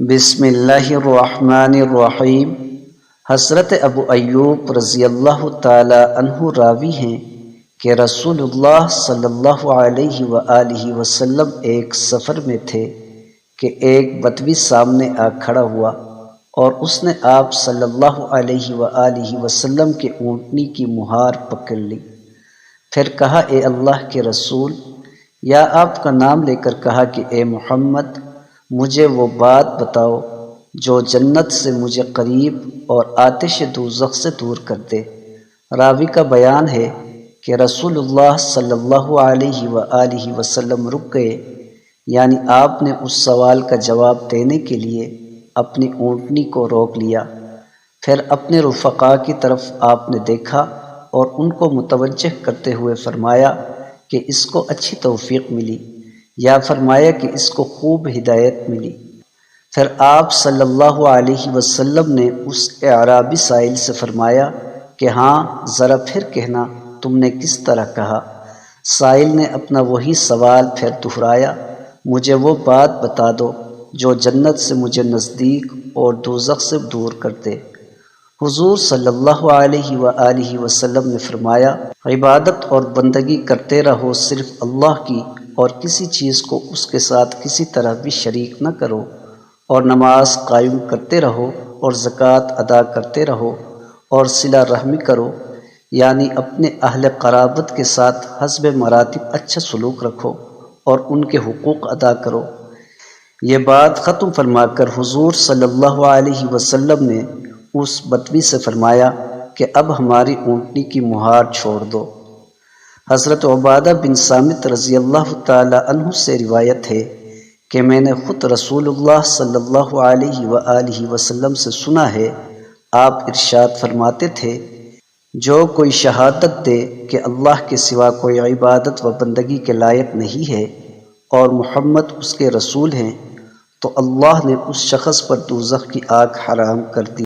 بسم اللہ الرحمن الرحیم۔ حضرت ابو ایوب رضی اللہ تعالی عنہ راوی ہیں کہ رسول اللہ صلی اللہ علیہ وآلہ وسلم ایک سفر میں تھے کہ ایک بدوی سامنے آ کھڑا ہوا اور اس نے آپ صلی اللہ علیہ وآلہ وسلم کے اونٹنی کی مہار پکڑ لی۔ پھر کہا، اے اللہ کے رسول، یا آپ کا نام لے کر کہا کہ اے محمد، مجھے وہ بات بتاؤ جو جنت سے مجھے قریب اور آتش دوزخ سے دور کر دے۔ راوی کا بیان ہے کہ رسول اللہ صلی اللہ علیہ وآلہ وسلم رک گئے، یعنی آپ نے اس سوال کا جواب دینے کے لیے اپنی اونٹنی کو روک لیا۔ پھر اپنے رفقا کی طرف آپ نے دیکھا اور ان کو متوجہ کرتے ہوئے فرمایا کہ اس کو اچھی توفیق ملی، یا فرمایا کہ اس کو خوب ہدایت ملی۔ پھر آپ صلی اللہ علیہ وسلم نے اس اعرابی سائل سے فرمایا کہ ہاں، ذرا پھر کہنا تم نے کس طرح کہا؟ سائل نے اپنا وہی سوال پھر دہرایا، مجھے وہ بات بتا دو جو جنت سے مجھے نزدیک اور دوزخ سے دور کر دے۔ حضور صلی اللہ علیہ وآلہ وسلم نے فرمایا، عبادت اور بندگی کرتے رہو صرف اللہ کی، اور کسی چیز کو اس کے ساتھ کسی طرح بھی شریک نہ کرو، اور نماز قائم کرتے رہو اور زکوٰۃ ادا کرتے رہو اور صلہ رحمی کرو، یعنی اپنے اہل قرابت کے ساتھ حسب مراتب اچھا سلوک رکھو اور ان کے حقوق ادا کرو۔ یہ بات ختم فرما کر حضور صلی اللہ علیہ وسلم نے اس بدوی سے فرمایا کہ اب ہماری اونٹنی کی مہار چھوڑ دو۔ حضرت عبادہ بن صامت رضی اللہ تعالی عنہ سے روایت ہے کہ میں نے خود رسول اللہ صلی اللہ علیہ وآلہ وسلم سے سنا ہے، آپ ارشاد فرماتے تھے، جو کوئی شہادت دے کہ اللہ کے سوا کوئی عبادت و بندگی کے لائق نہیں ہے اور محمد اس کے رسول ہیں، تو اللہ نے اس شخص پر دوزخ کی آگ حرام کر دی۔